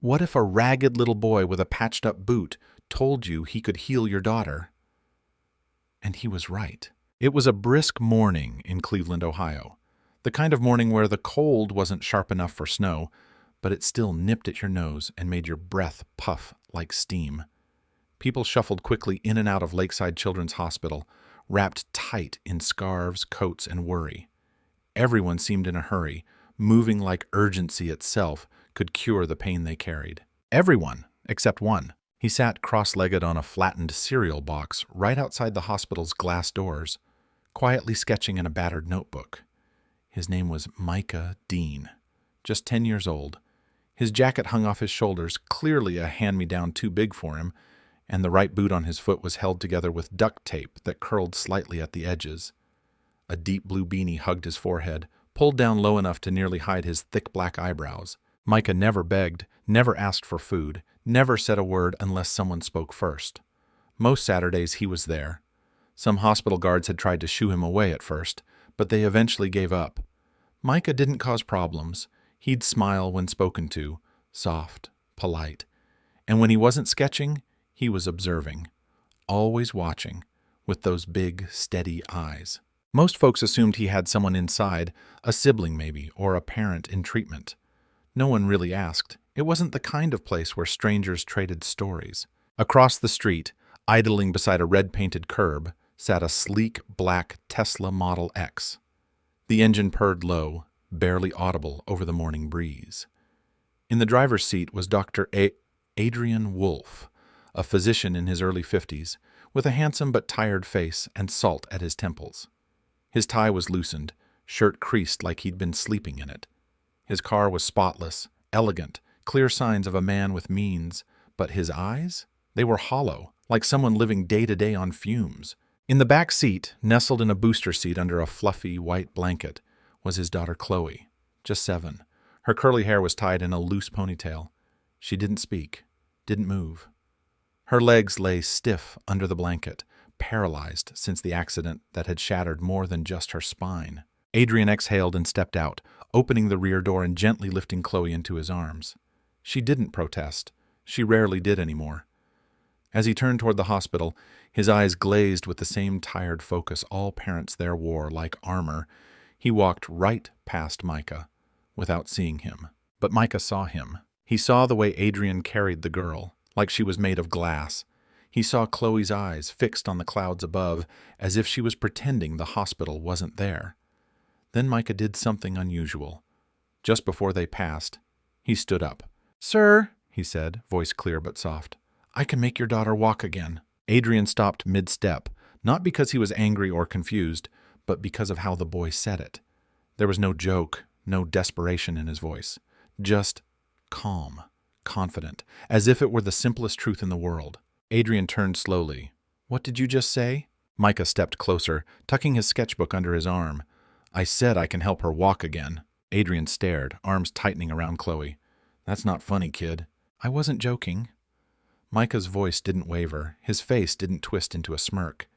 What if a ragged little boy with a patched-up boot told you he could heal your daughter? And he was right. It was a brisk morning in Cleveland, Ohio. The kind of morning where the cold wasn't sharp enough for snow, but it still nipped at your nose and made your breath puff like steam. People shuffled quickly in and out of Lakeside Children's Hospital, wrapped tight in scarves, coats, and worry. Everyone seemed in a hurry, moving like urgency itself could cure the pain they carried. Everyone, except one. He sat cross-legged on a flattened cereal box right outside the hospital's glass doors, quietly sketching in a battered notebook. His name was Micah Dean, just 10 years old. His jacket hung off his shoulders, clearly a hand-me-down too big for him, and the right boot on his foot was held together with duct tape that curled slightly at the edges. A deep blue beanie hugged his forehead, pulled down low enough to nearly hide his thick black eyebrows. Micah never begged, never asked for food, never said a word unless someone spoke first. Most Saturdays he was there. Some hospital guards had tried to shoo him away at first, but they eventually gave up. Micah didn't cause problems. He'd smile when spoken to, soft, polite. And when he wasn't sketching, he was observing, always watching, with those big, steady eyes. Most folks assumed he had someone inside, a sibling maybe, or a parent in treatment. No one really asked. It wasn't the kind of place where strangers traded stories. Across the street, idling beside a red-painted curb, sat a sleek, black Tesla Model X. The engine purred low, barely audible over the morning breeze. In the driver's seat was Dr. Adrian Wolfe, a physician in his early 50s, with a handsome but tired face and salt at his temples. His tie was loosened, shirt creased like he'd been sleeping in it. His car was spotless, elegant, clear signs of a man with means, but his eyes? They were hollow, like someone living day-to-day on fumes. In the back seat, nestled in a booster seat under a fluffy white blanket, was his daughter Chloe, just 7. Her curly hair was tied in a loose ponytail. She didn't speak, didn't move. Her legs lay stiff under the blanket, paralyzed since the accident that had shattered more than just her spine. Adrian exhaled and stepped out, opening the rear door and gently lifting Chloe into his arms. She didn't protest. She rarely did anymore. As he turned toward the hospital, his eyes glazed with the same tired focus all parents there wore like armor, he walked right past Micah, without seeing him. But Micah saw him. He saw the way Adrian carried the girl, like she was made of glass. He saw Chloe's eyes fixed on the clouds above, as if she was pretending the hospital wasn't there. Then Micah did something unusual. Just before they passed, he stood up. "Sir," he said, voice clear but soft, "I can make your daughter walk again." Adrian stopped mid-step, not because he was angry or confused, but because of how the boy said it. There was no joke, no desperation in his voice. Just calm, confident, as if it were the simplest truth in the world. Adrian turned slowly. "What did you just say?" Micah stepped closer, tucking his sketchbook under his arm. "I said I can help her walk again." Adrian stared, arms tightening around Chloe. "That's not funny, kid." "I wasn't joking." Micah's voice didn't waver. His face didn't twist into a smirk.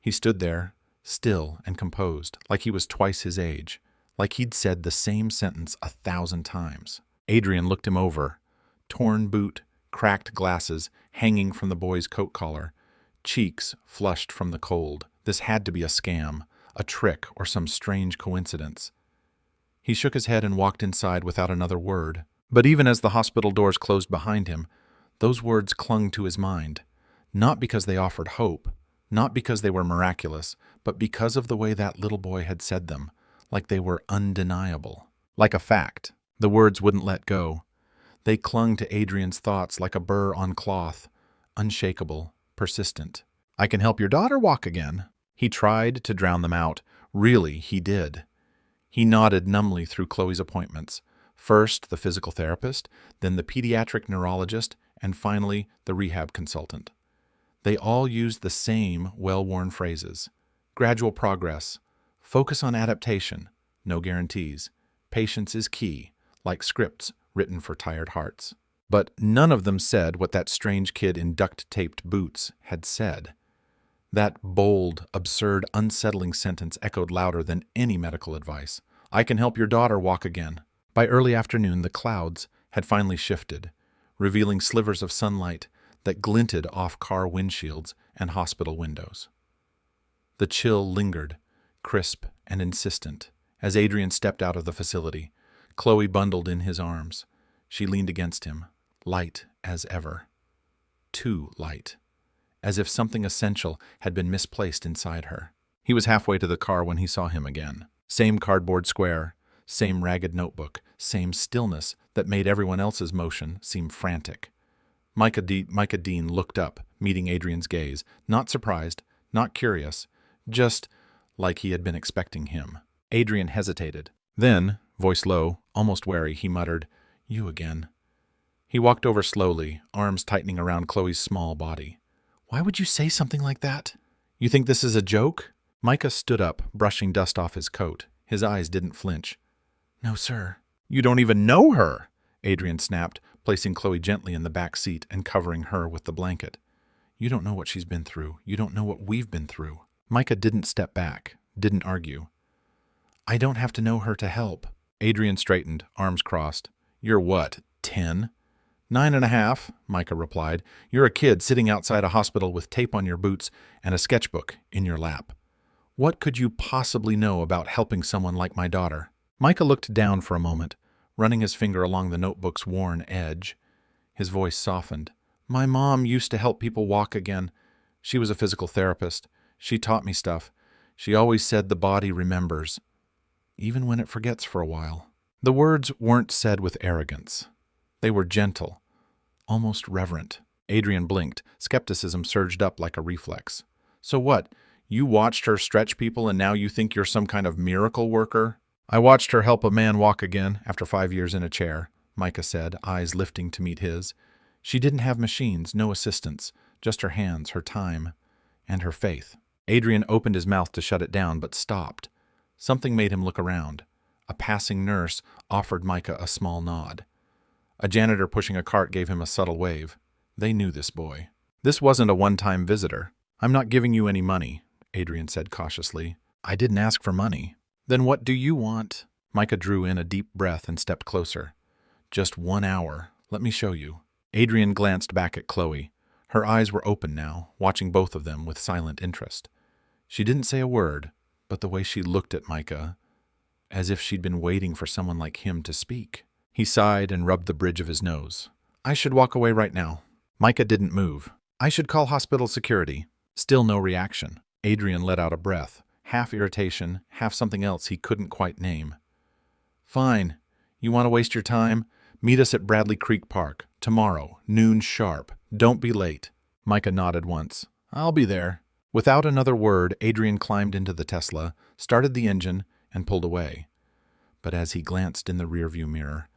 He stood there, still and composed, like he was twice his age, like he'd said the same sentence 1,000 times. Adrian looked him over. Torn boot, cracked glasses hanging from the boy's coat collar, cheeks flushed from the cold. This had to be a scam, a trick, or some strange coincidence. He shook his head and walked inside without another word. But even as the hospital doors closed behind him, those words clung to his mind, not because they offered hope, not because they were miraculous, but because of the way that little boy had said them, like they were undeniable, like a fact. The words wouldn't let go. They clung to Adrian's thoughts like a burr on cloth, unshakable, persistent. "I can help your daughter walk again." He tried to drown them out. Really, he did. He nodded numbly through Chloe's appointments. First the physical therapist, then the pediatric neurologist, and finally the rehab consultant. They all used the same well-worn phrases. Gradual progress. Focus on adaptation. No guarantees. Patience is key, like scripts written for tired hearts. But none of them said what that strange kid in duct-taped boots had said. That bold, absurd, unsettling sentence echoed louder than any medical advice. "I can help your daughter walk again." By early afternoon, the clouds had finally shifted. revealing slivers of sunlight that glinted off car windshields and hospital windows. The chill lingered, crisp and insistent, as Adrian stepped out of the facility, Chloe bundled in his arms. She leaned against him, light as ever. Too light, as if something essential had been misplaced inside her. He was halfway to the car when he saw him again. Same cardboard square, same ragged notebook, same stillness that made everyone else's motion seem frantic. Micah Dean looked up, meeting Adrian's gaze, not surprised, not curious, just like he had been expecting him. Adrian hesitated. Then, voice low, almost wary, he muttered, "You again." He walked over slowly, arms tightening around Chloe's small body. "Why would you say something like that? You think this is a joke?" Micah stood up, brushing dust off his coat. His eyes didn't flinch. "No, sir." "You don't even know her," Adrian snapped, placing Chloe gently in the back seat and covering her with the blanket. "You don't know what she's been through. You don't know what we've been through." Micah didn't step back, didn't argue. "I don't have to know her to help." Adrian straightened, arms crossed. "You're what, 10? 9.5, Micah replied. "You're a kid sitting outside a hospital with tape on your boots and a sketchbook in your lap. What could you possibly know about helping someone like my daughter?" Micah looked down for a moment, running his finger along the notebook's worn edge. His voice softened. "My mom used to help people walk again. She was a physical therapist. She taught me stuff. She always said the body remembers, even when it forgets for a while." The words weren't said with arrogance. They were gentle, almost reverent. Adrian blinked. Skepticism surged up like a reflex. "So what? You watched her stretch people and now you think you're some kind of miracle worker?" "I watched her help a man walk again after 5 years in a chair," Micah said, eyes lifting to meet his. "She didn't have machines, no assistants, just her hands, her time, and her faith." Adrian opened his mouth to shut it down, but stopped. Something made him look around. A passing nurse offered Micah a small nod. A janitor pushing a cart gave him a subtle wave. They knew this boy. This wasn't a one-time visitor. "I'm not giving you any money," Adrian said cautiously. "I didn't ask for money." "Then what do you want?" Micah drew in a deep breath and stepped closer. "Just 1 hour. Let me show you." Adrian glanced back at Chloe. Her eyes were open now, watching both of them with silent interest. She didn't say a word, but the way she looked at Micah, as if she'd been waiting for someone like him to speak. He sighed and rubbed the bridge of his nose. "I should walk away right now." Micah didn't move. "I should call hospital security." Still no reaction. Adrian let out a breath, half irritation, half something else he couldn't quite name. "Fine. You want to waste your time? Meet us at Bradley Creek Park, tomorrow, noon sharp. Don't be late." Micah nodded once. "I'll be there." Without another word, Adrian climbed into the Tesla, started the engine, and pulled away. But as he glanced in the rearview mirror,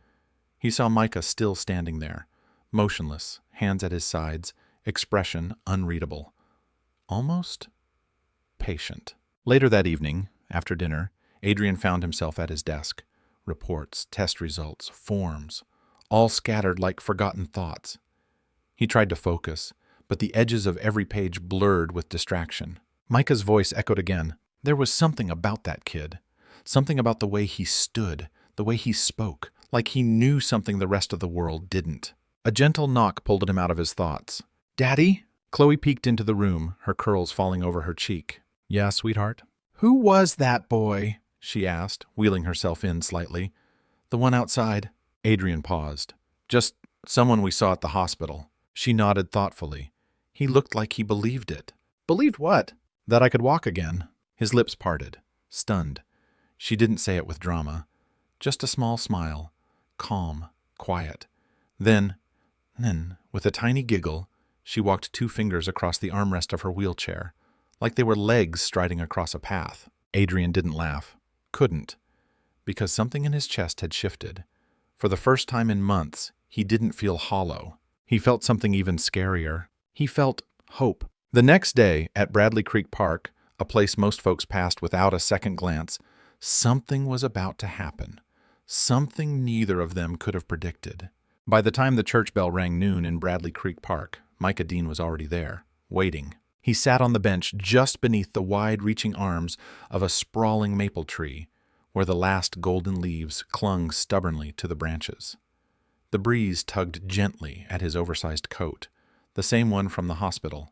he saw Micah still standing there, motionless, hands at his sides, expression unreadable. Almost patient. Later that evening, after dinner, Adrian found himself at his desk. Reports, test results, forms, all scattered like forgotten thoughts. He tried to focus, but the edges of every page blurred with distraction. Micah's voice echoed again. There was something about that kid. Something about the way he stood, the way he spoke, like he knew something the rest of the world didn't. A gentle knock pulled him out of his thoughts. "Daddy?" Chloe peeked into the room, her curls falling over her cheek. "Yeah, sweetheart?" "Who was that boy?" she asked, wheeling herself in slightly. "The one outside." Adrian paused. "Just someone we saw at the hospital." She nodded thoughtfully. He looked like he believed it. "Believed what?" "That I could walk again." His lips parted, stunned. She didn't say it with drama. Just a small smile, calm, quiet. Then, with a tiny giggle, she walked 2 fingers across the armrest of her wheelchair, like they were legs striding across a path. Adrian didn't laugh. Couldn't. Because something in his chest had shifted. For the first time in months, he didn't feel hollow. He felt something even scarier. He felt hope. The next day, at Bradley Creek Park, a place most folks passed without a second glance, something was about to happen. Something neither of them could have predicted. By the time the church bell rang noon in Bradley Creek Park, Micah Dean was already there, waiting. He sat on the bench just beneath the wide-reaching arms of a sprawling maple tree, where the last golden leaves clung stubbornly to the branches. The breeze tugged gently at his oversized coat, the same one from the hospital.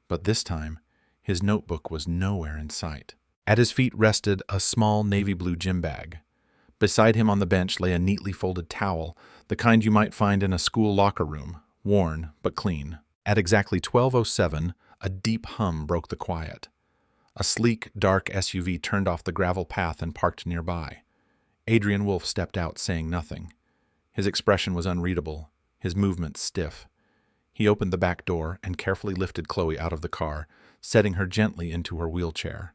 But this time, his notebook was nowhere in sight. At his feet rested a small navy blue gym bag. Beside him on the bench lay a neatly folded towel, the kind you might find in a school locker room, worn but clean. At exactly 12:07, a deep hum broke the quiet. A sleek, dark SUV turned off the gravel path and parked nearby. Adrian Wolfe stepped out, saying nothing. His expression was unreadable, his movements stiff. He opened the back door and carefully lifted Chloe out of the car, setting her gently into her wheelchair.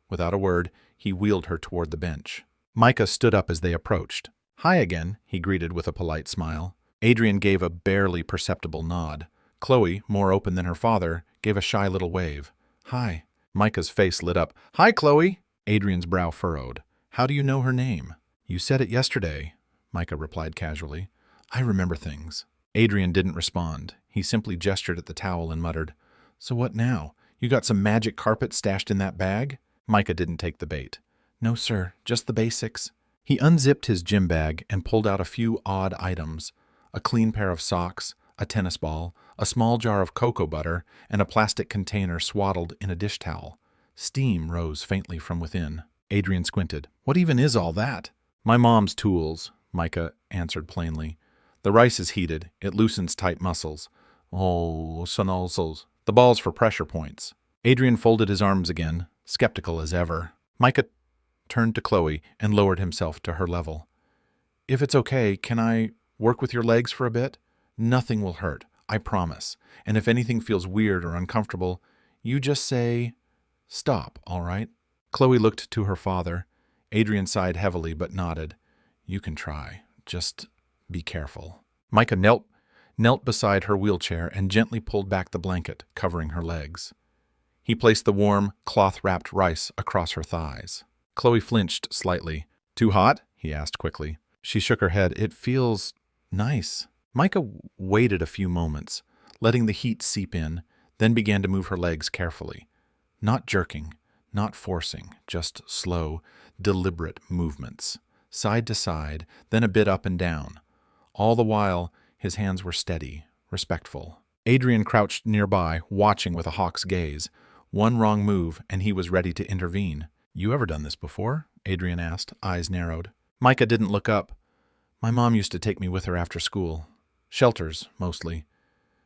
Without a word, he wheeled her toward the bench. Micah stood up as they approached. "Hi again," he greeted with a polite smile. Adrian gave a barely perceptible nod. Chloe, more open than her father, gave a shy little wave. "Hi." Micah's face lit up. "Hi, Chloe." Adrian's brow furrowed. "How do you know her name?" "You said it yesterday," Micah replied casually. "I remember things." Adrian didn't respond. He simply gestured at the towel and muttered, "So what now? You got some magic carpet stashed in that bag?" Micah didn't take the bait. "No, sir, just the basics." He unzipped his gym bag and pulled out a few odd items: a clean pair of socks, a tennis ball, a small jar of cocoa butter, and a plastic container swaddled in a dish towel. Steam rose faintly from within. Adrian squinted. "What even is all that?" "My mom's tools," Micah answered plainly. "The rice is heated. It loosens tight muscles. Oh, sonolsos. The ball's for pressure points." Adrian folded his arms again, skeptical as ever. Micah turned to Chloe and lowered himself to her level. "If it's okay, can I work with your legs for a bit? Nothing will hurt, I promise. And if anything feels weird or uncomfortable, you just say, stop, all right?" Chloe looked to her father. Adrian sighed heavily but nodded. "You can try. Just be careful." Micah knelt beside her wheelchair and gently pulled back the blanket, covering her legs. He placed the warm, cloth-wrapped rice across her thighs. Chloe flinched slightly. "Too hot?" he asked quickly. She shook her head. "It feels nice." Micah waited a few moments, letting the heat seep in, then began to move her legs carefully. Not jerking, not forcing, just slow, deliberate movements, side to side, then a bit up and down. All the while, his hands were steady, respectful. Adrian crouched nearby, watching with a hawk's gaze. One wrong move, and he was ready to intervene. "You ever done this before?" Adrian asked, eyes narrowed. Micah didn't look up. "My mom used to take me with her after school. Shelters, mostly.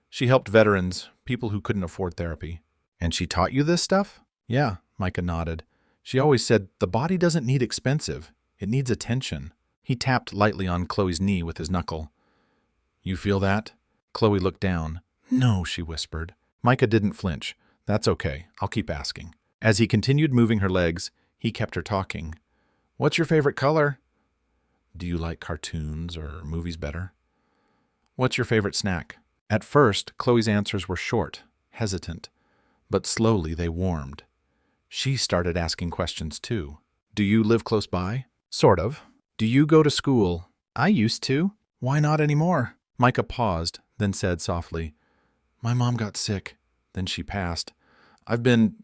She helped veterans, people who couldn't afford therapy." "And she taught you this stuff?" "Yeah," Micah nodded. "She always said, the body doesn't need expensive. It needs attention." He tapped lightly on Chloe's knee with his knuckle. "You feel that?" Chloe looked down. "No," she whispered. Micah didn't flinch. "That's okay. I'll keep asking." As he continued moving her legs, he kept her talking. "What's your favorite color?" "Do you like cartoons or movies better?" "What's your favorite snack?" At first, Chloe's answers were short, hesitant, but slowly they warmed. She started asking questions too. "Do you live close by?" "Sort of." "Do you go to school?" "I used to." "Why not anymore?" Micah paused, then said softly, "My mom got sick. Then she passed. I've been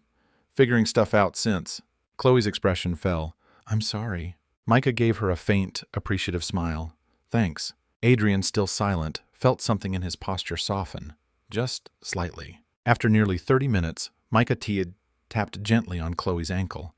figuring stuff out since." Chloe's expression fell. "I'm sorry." Micah gave her a faint, appreciative smile. "Thanks." Adrian, still silent, felt something in his posture soften, just slightly. After nearly 30 minutes, Micah tapped gently on Chloe's ankle.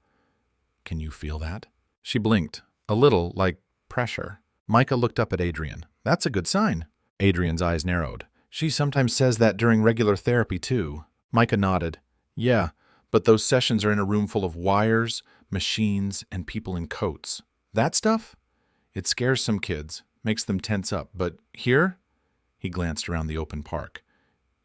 "Can you feel that?" She blinked, a little like pressure. Micah looked up at Adrian. "That's a good sign." Adrian's eyes narrowed. "She sometimes says that during regular therapy, too." Micah nodded. "Yeah, but those sessions are in a room full of wires, machines, and people in coats. That stuff? It scares some kids, makes them tense up, but here?" He glanced around the open park.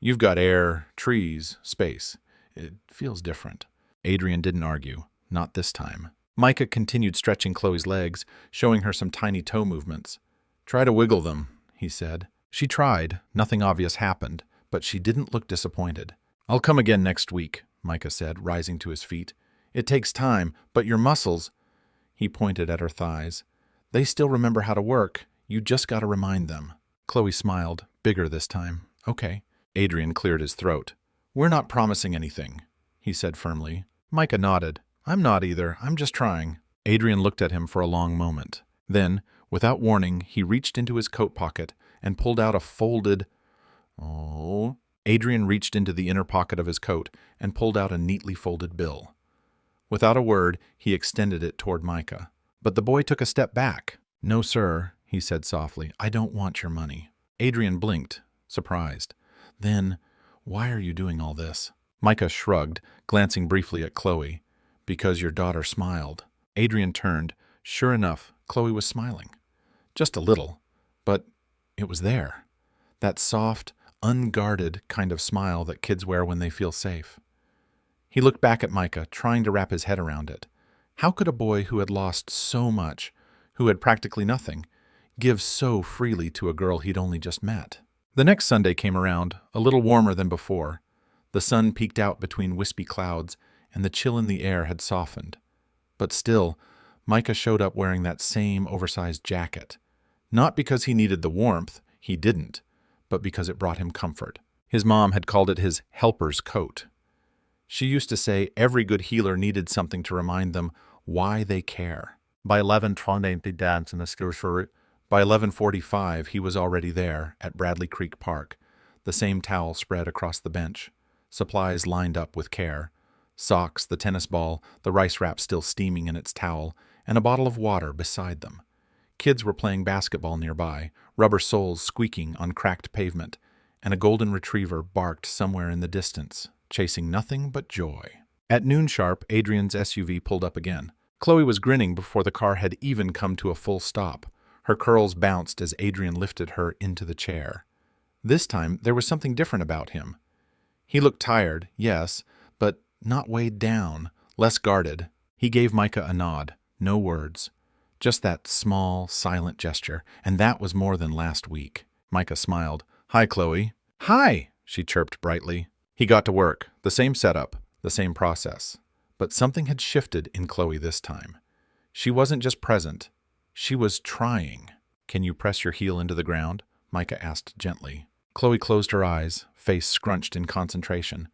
"You've got air, trees, space. It feels different." Adrian didn't argue. Not this time. Micah continued stretching Chloe's legs, showing her some tiny toe movements. "Try to wiggle them," he said. She tried. Nothing obvious happened, but she didn't look disappointed. "I'll come again next week," Micah said, rising to his feet. "It takes time, but your muscles—" He pointed at her thighs. "They still remember how to work. You just gotta remind them." Chloe smiled, bigger this time. "Okay." Adrian cleared his throat. "We're not promising anything," he said firmly. Micah nodded. "I'm not either. I'm just trying." Adrian looked at him for a long moment. Then, without warning, he reached into his coat pocket and pulled out a folded... Oh... Adrian reached into the inner pocket of his coat and pulled out a neatly folded bill. Without a word, he extended it toward Micah. But the boy took a step back. "No, sir," he said softly. "I don't want your money." Adrian blinked, surprised. "Then, why are you doing all this?" Micah shrugged, glancing briefly at Chloe. "Because your daughter smiled." Adrian turned. Sure enough, Chloe was smiling. Just a little, but it was there. That soft, unguarded kind of smile that kids wear when they feel safe. He looked back at Micah, trying to wrap his head around it. How could a boy who had lost so much, who had practically nothing, give so freely to a girl he'd only just met? The next Sunday came around, a little warmer than before. The sun peeked out between wispy clouds, and the chill in the air had softened. But still, Micah showed up wearing that same oversized jacket. Not because he needed the warmth, he didn't, but because it brought him comfort. His mom had called it his helper's coat. She used to say every good healer needed something to remind them why they care. By 11:45, he was already there at Bradley Creek Park, the same towel spread across the bench, supplies lined up with care, socks, the tennis ball, the rice wrap still steaming in its towel, and a bottle of water beside them. Kids were playing basketball nearby, rubber soles squeaking on cracked pavement, and a golden retriever barked somewhere in the distance, chasing nothing but joy. At noon sharp, Adrian's SUV pulled up again. Chloe was grinning before the car had even come to a full stop. Her curls bounced as Adrian lifted her into the chair. This time, there was something different about him. He looked tired, yes, but not weighed down, less guarded. He gave Micah a nod, no words. Just that small, silent gesture, and that was more than last week. Micah smiled. "Hi, Chloe." "Hi," she chirped brightly. He got to work, the same setup, the same process. But something had shifted in Chloe this time. She wasn't just present, she was trying. "Can you press your heel into the ground?" Micah asked gently. Chloe closed her eyes, face scrunched in concentration.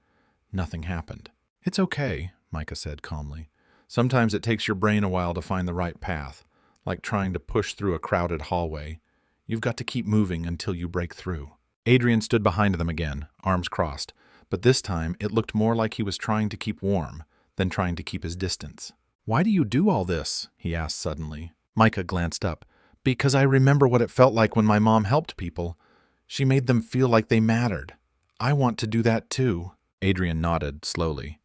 Nothing happened. "It's okay," Micah said calmly. "Sometimes it takes your brain a while to find the right path, like trying to push through a crowded hallway. You've got to keep moving until you break through." Adrian stood behind them again, arms crossed, but this time it looked more like he was trying to keep warm than trying to keep his distance. "Why do you do all this?" he asked suddenly. Micah glanced up. "Because I remember what it felt like when my mom helped people. She made them feel like they mattered. I want to do that too." Adrian nodded slowly.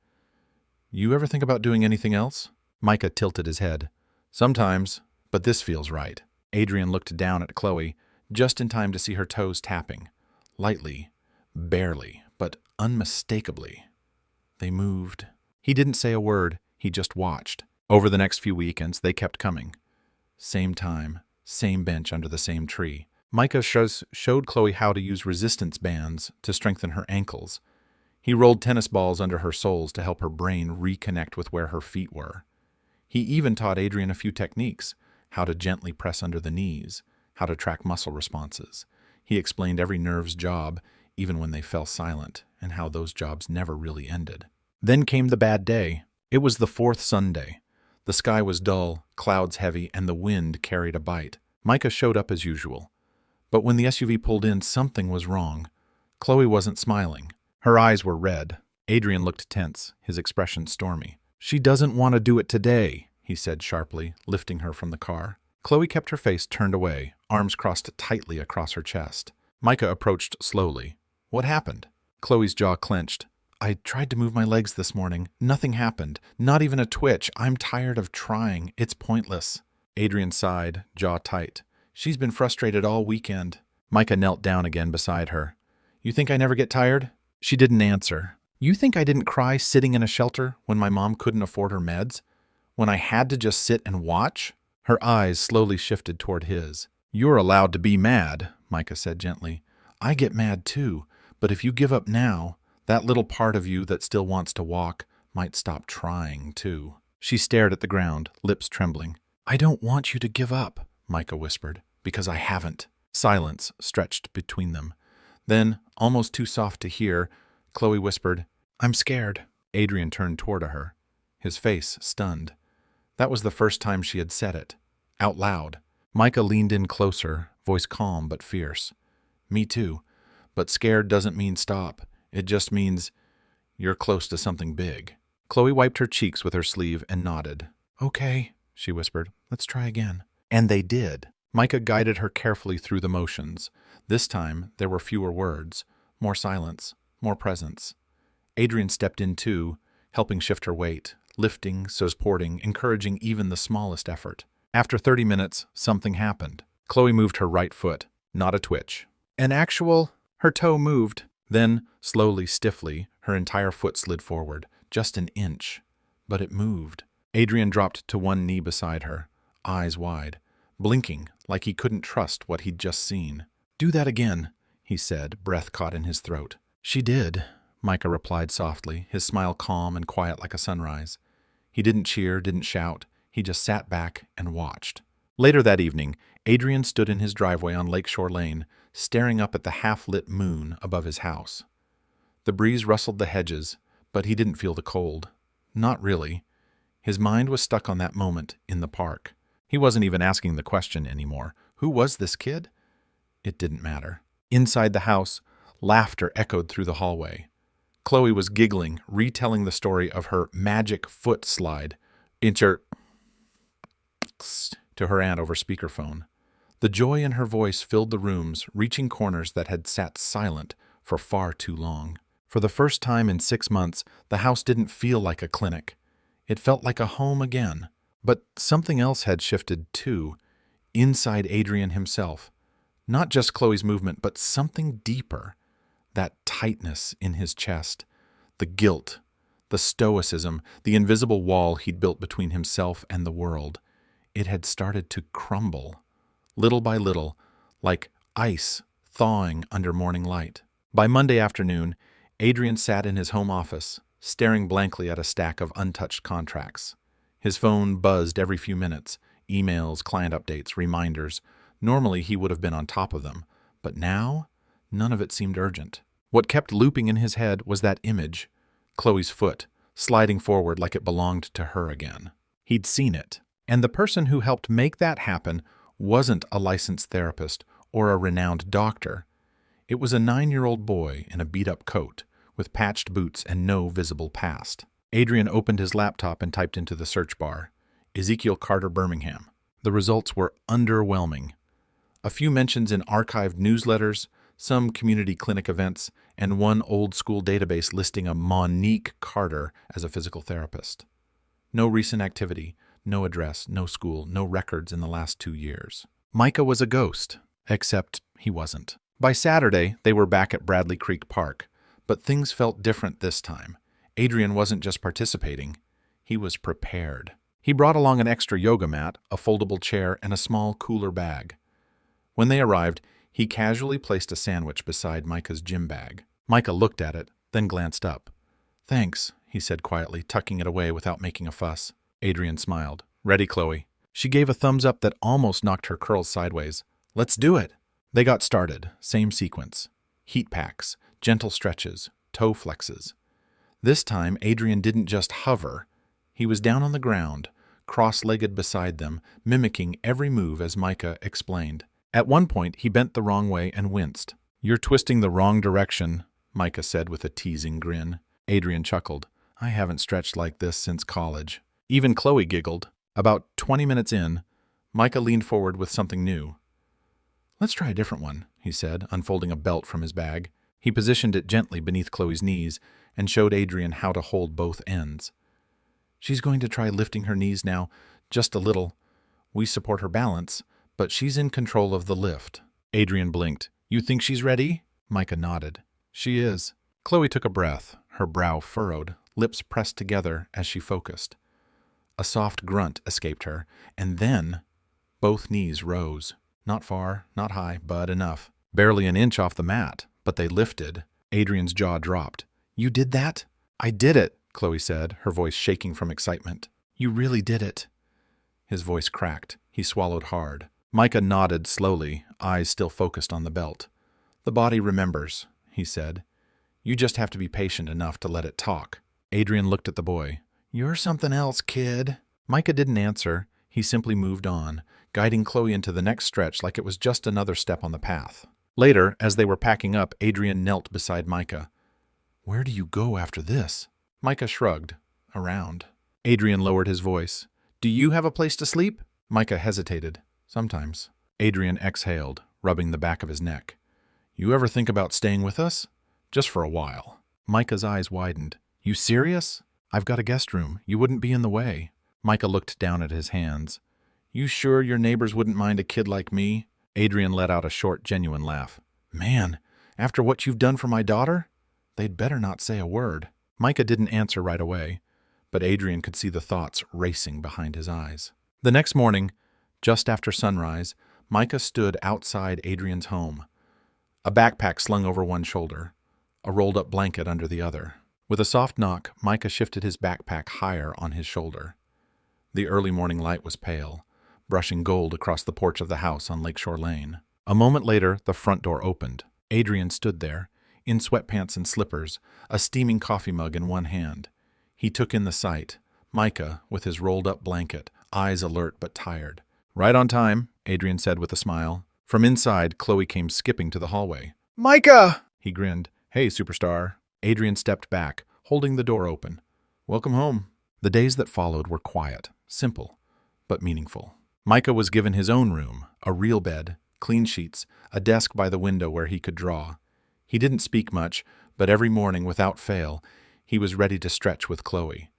"You ever think about doing anything else?" Micah tilted his head. "Sometimes, but this feels right." Adrian looked down at Chloe, just in time to see her toes tapping. Lightly, barely, but unmistakably. They moved. He didn't say a word, he just watched. Over the next few weekends, they kept coming. Same time, same bench under the same tree. Micah showed Chloe how to use resistance bands to strengthen her ankles. He rolled tennis balls under her soles to help her brain reconnect with where her feet were. He even taught Adrian a few techniques, how to gently press under the knees, how to track muscle responses. He explained every nerve's job, even when they fell silent, and how those jobs never really ended. Then came the bad day. It was the fourth Sunday. The sky was dull, clouds heavy, and the wind carried a bite. Micah showed up as usual. But when the SUV pulled in, something was wrong. Chloe wasn't smiling. Her eyes were red. Adrian looked tense, his expression stormy. "She doesn't want to do it today," he said sharply, lifting her from the car. Chloe kept her face turned away, arms crossed tightly across her chest. Micah approached slowly. "What happened?" Chloe's jaw clenched. "I tried to move my legs this morning. Nothing happened. Not even a twitch. I'm tired of trying. It's pointless." Adrian sighed, jaw tight. "She's been frustrated all weekend." Micah knelt down again beside her. "You think I never get tired?" She didn't answer. "You think I didn't cry sitting in a shelter when my mom couldn't afford her meds? When I had to just sit and watch?" Her eyes slowly shifted toward his. "You're allowed to be mad," Micah said gently. "I get mad too, but if you give up now, that little part of you that still wants to walk might stop trying too." She stared at the ground, lips trembling. "I don't want you to give up," Micah whispered, "because I haven't." Silence stretched between them. Then, almost too soft to hear, Chloe whispered, "I'm scared." Adrian turned toward her, his face stunned. That was the first time she had said it, out loud. Micah leaned in closer, voice calm but fierce. Me too. But scared doesn't mean stop. It just means you're close to something big. Chloe wiped her cheeks with her sleeve and nodded. Okay, she whispered. Let's try again. And they did. Micah guided her carefully through the motions. This time, there were fewer words, more silence, more presence. Adrian stepped in too, helping shift her weight, lifting, supporting, encouraging even the smallest effort. After 30 minutes, something happened. Chloe moved her right foot, not a twitch. Her toe moved. Then, slowly, stiffly, her entire foot slid forward, just an inch. But it moved. Adrian dropped to one knee beside her, eyes wide, blinking like he couldn't trust what he'd just seen. Do that again, he said, breath caught in his throat. She did, Micah replied softly, his smile calm and quiet like a sunrise. He didn't cheer, didn't shout. He just sat back and watched. Later that evening, Adrian stood in his driveway on Lakeshore Lane, staring up at the half-lit moon above his house. The breeze rustled the hedges, but he didn't feel the cold. Not really. His mind was stuck on that moment in the park. He wasn't even asking the question anymore. Who was this kid? It didn't matter. Inside the house, laughter echoed through the hallway. Chloe was giggling, retelling the story of her magic foot slide to her aunt over speakerphone. The joy in her voice filled the rooms, reaching corners that had sat silent for far too long. For the first time in 6 months, the house didn't feel like a clinic. It felt like a home again. But something else had shifted too, inside Adrian himself. Not just Chloe's movement, but something deeper. That tightness in his chest, the guilt, the stoicism, the invisible wall he'd built between himself and the world. It had started to crumble. Little by little, like ice thawing under morning light. By Monday afternoon, Adrian sat in his home office, staring blankly at a stack of untouched contracts. His phone buzzed every few minutes, emails, client updates, reminders. Normally he would have been on top of them, but now none of it seemed urgent. What kept looping in his head was that image, Chloe's foot, sliding forward like it belonged to her again. He'd seen it, and the person who helped make that happen wasn't a licensed therapist or a renowned doctor. It was a 9-year-old boy in a beat-up coat, with patched boots and no visible past. Adrian opened his laptop and typed into the search bar, Ezekiel Carter Birmingham. The results were underwhelming. A few mentions in archived newsletters, some community clinic events, and one old-school database listing a Monique Carter as a physical therapist. No recent activity, no address, no school, no records in the last 2 years. Micah was a ghost, except he wasn't. By Saturday, they were back at Bradley Creek Park, but things felt different this time. Adrian wasn't just participating, he was prepared. He brought along an extra yoga mat, a foldable chair, and a small cooler bag. When they arrived, he casually placed a sandwich beside Micah's gym bag. Micah looked at it, then glanced up. Thanks, he said quietly, tucking it away without making a fuss. Adrian smiled. Ready, Chloe? She gave a thumbs up that almost knocked her curls sideways. Let's do it. They got started, same sequence. Heat packs, gentle stretches, toe flexes. This time, Adrian didn't just hover. He was down on the ground, cross-legged beside them, mimicking every move as Micah explained. At one point, he bent the wrong way and winced. You're twisting the wrong direction, Micah said with a teasing grin. Adrian chuckled. I haven't stretched like this since college. Even Chloe giggled. About 20 minutes in, Micah leaned forward with something new. Let's try a different one, he said, unfolding a belt from his bag. He positioned it gently beneath Chloe's knees and showed Adrian how to hold both ends. She's going to try lifting her knees now, just a little. We support her balance, but she's in control of the lift. Adrian blinked. You think she's ready? Micah nodded. She is. Chloe took a breath, her brow furrowed, lips pressed together as she focused. A soft grunt escaped her, and then both knees rose. Not far, not high, but enough. Barely an inch off the mat, but they lifted. Adrian's jaw dropped. You did that? I did it, Chloe said, her voice shaking from excitement. You really did it. His voice cracked. He swallowed hard. Micah nodded slowly, eyes still focused on the belt. The body remembers, he said. You just have to be patient enough to let it talk. Adrian looked at the boy. You're something else, kid. Micah didn't answer. He simply moved on, guiding Chloe into the next stretch like it was just another step on the path. Later, as they were packing up, Adrian knelt beside Micah. "Where do you go after this?" Micah shrugged. "Around." Adrian lowered his voice. "Do you have a place to sleep?" Micah hesitated. "Sometimes." Adrian exhaled, rubbing the back of his neck. "You ever think about staying with us? Just for a while." Micah's eyes widened. "You serious? I've got a guest room. You wouldn't be in the way." Micah looked down at his hands. "You sure your neighbors wouldn't mind a kid like me?" Adrian let out a short, genuine laugh. "Man, after what you've done for my daughter? They'd better not say a word." Micah didn't answer right away, but Adrian could see the thoughts racing behind his eyes. The next morning, just after sunrise, Micah stood outside Adrian's home, a backpack slung over one shoulder, a rolled-up blanket under the other. With a soft knock, Micah shifted his backpack higher on his shoulder. The early morning light was pale, brushing gold across the porch of the house on Lakeshore Lane. A moment later, the front door opened. Adrian stood there, in sweatpants and slippers, a steaming coffee mug in one hand. He took in the sight. Micah, with his rolled-up blanket, eyes alert but tired. "Right on time," Adrian said with a smile. From inside, Chloe came skipping to the hallway. "Micah!" He grinned. "Hey, superstar." Adrian stepped back, holding the door open. "Welcome home." The days that followed were quiet, simple, but meaningful. Micah was given his own room, a real bed, clean sheets, a desk by the window where he could draw. He didn't speak much, but every morning, without fail, he was ready to stretch with Chloe.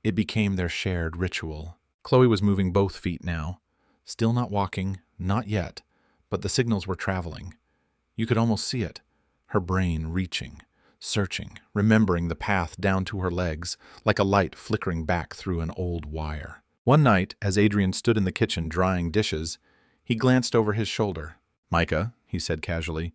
It became their shared ritual. Chloe was moving both feet now. Still not walking, not yet, but the signals were traveling. You could almost see it, her brain reaching, searching, remembering the path down to her legs, like a light flickering back through an old wire. One night, as Adrian stood in the kitchen drying dishes, he glanced over his shoulder. "Micah," he said casually,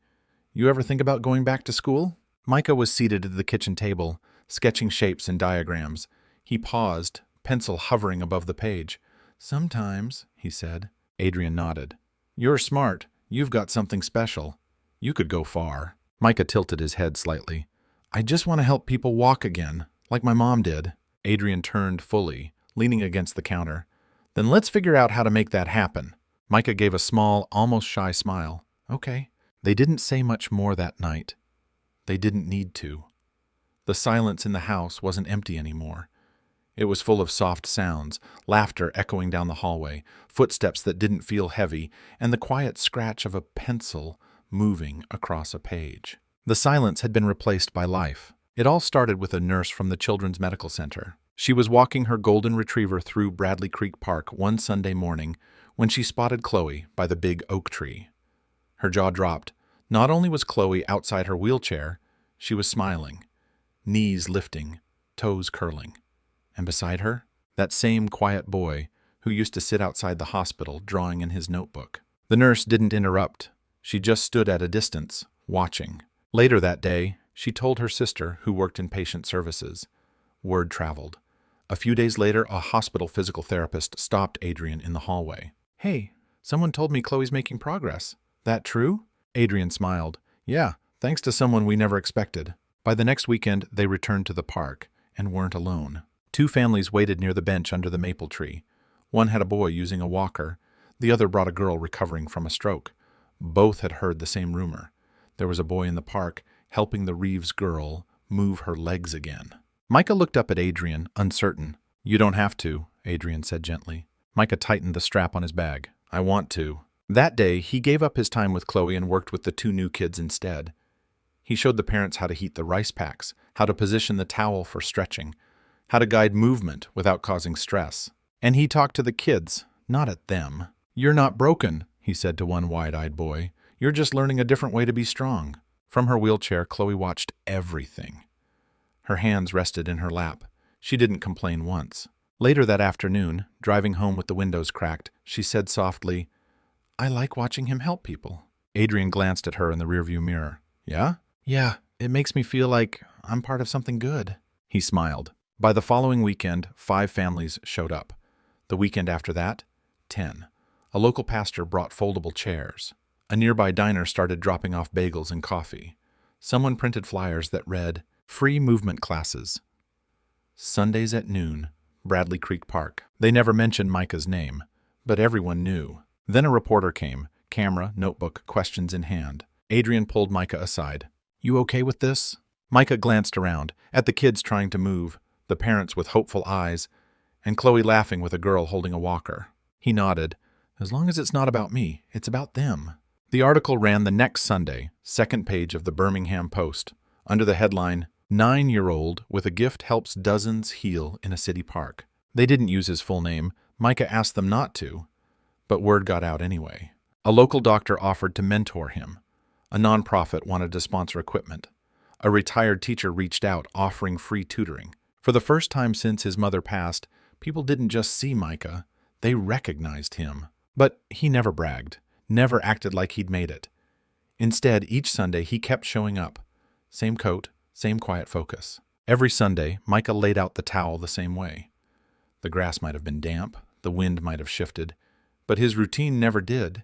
"you ever think about going back to school?" Micah was seated at the kitchen table, sketching shapes and diagrams. He paused, pencil hovering above the page. "Sometimes," he said. Adrian nodded. "You're smart. You've got something special. You could go far." Micah tilted his head slightly. "I just want to help people walk again, like my mom did." Adrian turned fully, leaning against the counter. "Then let's figure out how to make that happen." Micah gave a small, almost shy smile. "Okay." They didn't say much more that night. They didn't need to. The silence in the house wasn't empty anymore. It was full of soft sounds, laughter echoing down the hallway, footsteps that didn't feel heavy, and the quiet scratch of a pencil moving across a page. The silence had been replaced by life. It all started with a nurse from the Children's Medical Center. She was walking her golden retriever through Bradley Creek Park one Sunday morning when she spotted Chloe by the big oak tree. Her jaw dropped. Not only was Chloe outside her wheelchair, she was smiling, knees lifting, toes curling. And beside her, that same quiet boy who used to sit outside the hospital drawing in his notebook. The nurse didn't interrupt. She just stood at a distance, watching. Later that day, she told her sister, who worked in patient services. Word traveled. A few days later, a hospital physical therapist stopped Adrian in the hallway. "Hey, someone told me Chloe's making progress. That true?" Adrian smiled. "Yeah, thanks to someone we never expected." By the next weekend, they returned to the park and weren't alone. Two families waited near the bench under the maple tree. One had a boy using a walker. The other brought a girl recovering from a stroke. Both had heard the same rumor. There was a boy in the park helping the Reeves girl move her legs again. Micah looked up at Adrian, uncertain. "You don't have to," Adrian said gently. Micah tightened the strap on his bag. "I want to." That day, he gave up his time with Chloe and worked with the two new kids instead. He showed the parents how to heat the rice packs, how to position the towel for stretching, how to guide movement without causing stress. And he talked to the kids, not at them. "You're not broken," he said to one wide-eyed boy. "You're just learning a different way to be strong." From her wheelchair, Chloe watched everything. Her hands rested in her lap. She didn't complain once. Later that afternoon, driving home with the windows cracked, she said softly, "I like watching him help people." Adrian glanced at her in the rearview mirror. "Yeah?" "Yeah, it makes me feel like I'm part of something good." He smiled. By the following weekend, 5 families showed up. The weekend after that, 10. A local pastor brought foldable chairs. A nearby diner started dropping off bagels and coffee. Someone printed flyers that read, "Free movement classes. Sundays at noon, Bradley Creek Park." They never mentioned Micah's name, but everyone knew. Then a reporter came, camera, notebook, questions in hand. Adrian pulled Micah aside. You okay with this? Micah glanced around, at the kids trying to move, the parents with hopeful eyes, and Chloe laughing with a girl holding a walker. He nodded. As long as it's not about me, it's about them. The article ran the next Sunday, second page of the Birmingham Post, under the headline, 9-year-old with a gift helps dozens heal in a city park. They didn't use his full name. Micah asked them not to, but word got out anyway. A local doctor offered to mentor him. A nonprofit wanted to sponsor equipment. A retired teacher reached out, offering free tutoring. For the first time since his mother passed, people didn't just see Micah, they recognized him. But he never bragged, never acted like he'd made it. Instead, each Sunday he kept showing up. Same coat, same quiet focus. Every Sunday, Micah laid out the towel the same way. The grass might have been damp, the wind might have shifted, but his routine never did.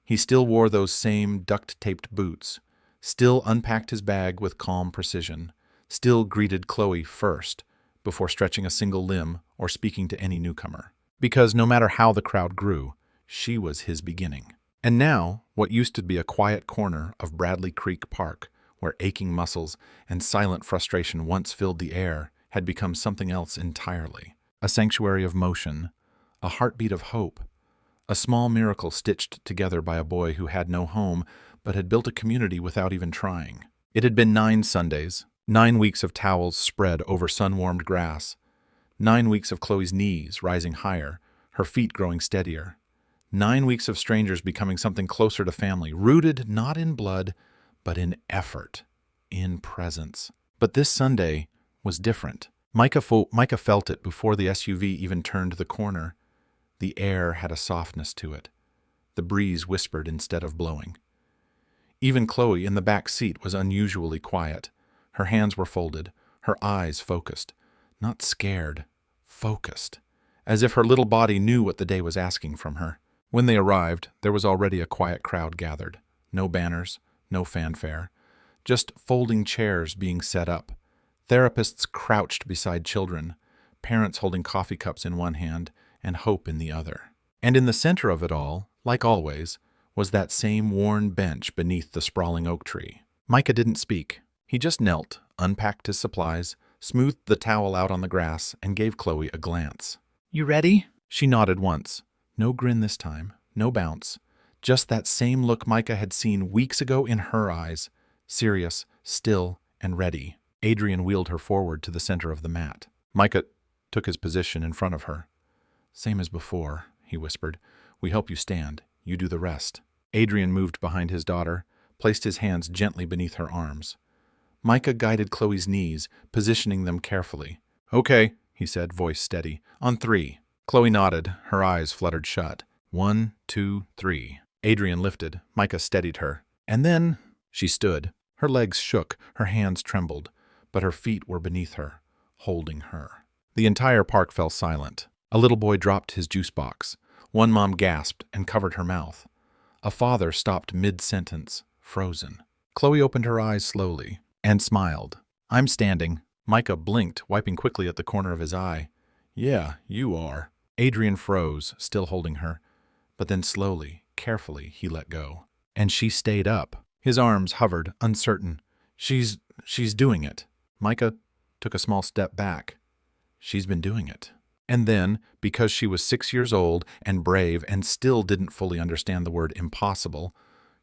He still wore those same duct-taped boots, still unpacked his bag with calm precision, still greeted Chloe first, before stretching a single limb or speaking to any newcomer. Because no matter how the crowd grew, she was his beginning. And now, what used to be a quiet corner of Bradley Creek Park, where aching muscles and silent frustration once filled the air, had become something else entirely. A sanctuary of motion, a heartbeat of hope, a small miracle stitched together by a boy who had no home, but had built a community without even trying. It had been 9 Sundays, 9 weeks of towels spread over sun-warmed grass, 9 weeks of Chloe's knees rising higher, her feet growing steadier, 9 weeks of strangers becoming something closer to family, rooted not in blood, but in effort, in presence. But this Sunday was different. Micah felt it before the SUV even turned the corner. The air had a softness to it. The breeze whispered instead of blowing. Even Chloe in the back seat was unusually quiet. Her hands were folded, her eyes focused. Not scared, focused. As if her little body knew what the day was asking from her. When they arrived, there was already a quiet crowd gathered. No banners, no fanfare. Just folding chairs being set up. Therapists crouched beside children, parents holding coffee cups in one hand and hope in the other. And in the center of it all, like always, was that same worn bench beneath the sprawling oak tree. Micah didn't speak. He just knelt, unpacked his supplies, smoothed the towel out on the grass, and gave Chloe a glance. You ready? She nodded once. No grin this time, no bounce. Just that same look Micah had seen weeks ago in her eyes, serious, still, and ready. Adrian wheeled her forward to the center of the mat. Micah took his position in front of her. Same as before, he whispered. We help you stand. You do the rest. Adrian moved behind his daughter, placed his hands gently beneath her arms. Micah guided Chloe's knees, positioning them carefully. Okay, he said, voice steady. On 3. Chloe nodded, her eyes fluttered shut. 1, 2, 3. Adrian lifted. Micah steadied her. And then she stood. Her legs shook, her hands trembled, but her feet were beneath her, holding her. The entire park fell silent. A little boy dropped his juice box. One mom gasped and covered her mouth. A father stopped mid-sentence, frozen. Chloe opened her eyes slowly and smiled. I'm standing. Micah blinked, wiping quickly at the corner of his eye. Yeah, you are. Adrian froze, still holding her. But then slowly, carefully, he let go. And she stayed up. His arms hovered, uncertain. She's doing it. Micah took a small step back. She's been doing it. And then, because she was 6 years old and brave and still didn't fully understand the word impossible,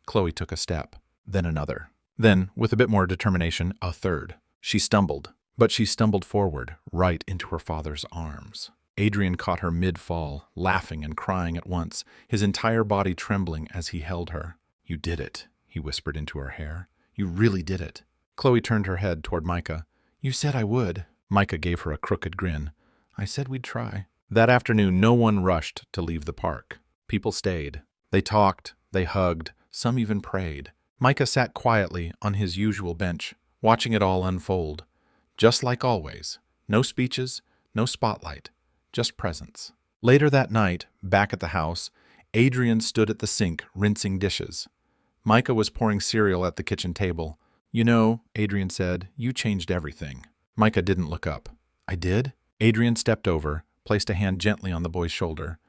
Chloe took a step, then another. Then, with a bit more determination, a third. She stumbled, but she stumbled forward, right into her father's arms. Adrian caught her mid-fall, laughing and crying at once, his entire body trembling as he held her. You did it, he whispered into her hair. You really did it. Chloe turned her head toward Micah. You said I would. Micah gave her a crooked grin. I said we'd try. That afternoon, no one rushed to leave the park. People stayed. They talked, they hugged, some even prayed. Micah sat quietly on his usual bench, watching it all unfold. Just like always. No speeches, no spotlight, just presence. Later that night, back at the house, Adrian stood at the sink, rinsing dishes. Micah was pouring cereal at the kitchen table. You know, Adrian said, you changed everything. Micah didn't look up. I did? Adrian stepped over, placed a hand gently on the boy's shoulder.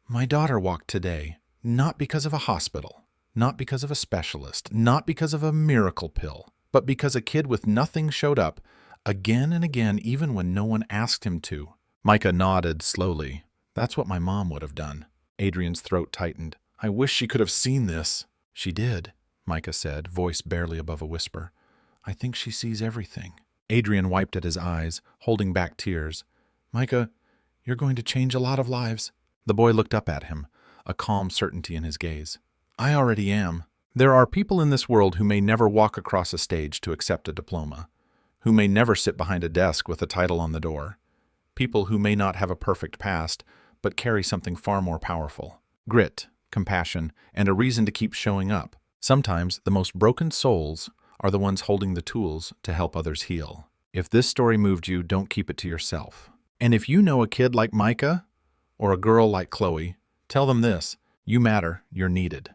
My daughter walked today, not because of a hospital, Not because of a specialist, not because of a miracle pill, but because a kid with nothing showed up again and again, even when no one asked him to. Micah nodded slowly. That's what my mom would have done. Adrian's throat tightened. I wish she could have seen this. She did, Micah said, voice barely above a whisper. I think she sees everything. Adrian wiped at his eyes, holding back tears. Micah, you're going to change a lot of lives. The boy looked up at him, a calm certainty in his gaze. I already am. There are people in this world who may never walk across a stage to accept a diploma, who may never sit behind a desk with a title on the door, people who may not have a perfect past, but carry something far more powerful. Grit, compassion, and a reason to keep showing up. Sometimes the most broken souls are the ones holding the tools to help others heal. If this story moved you, don't keep it to yourself. And if you know a kid like Micah or a girl like Chloe, tell them this: you matter, you're needed.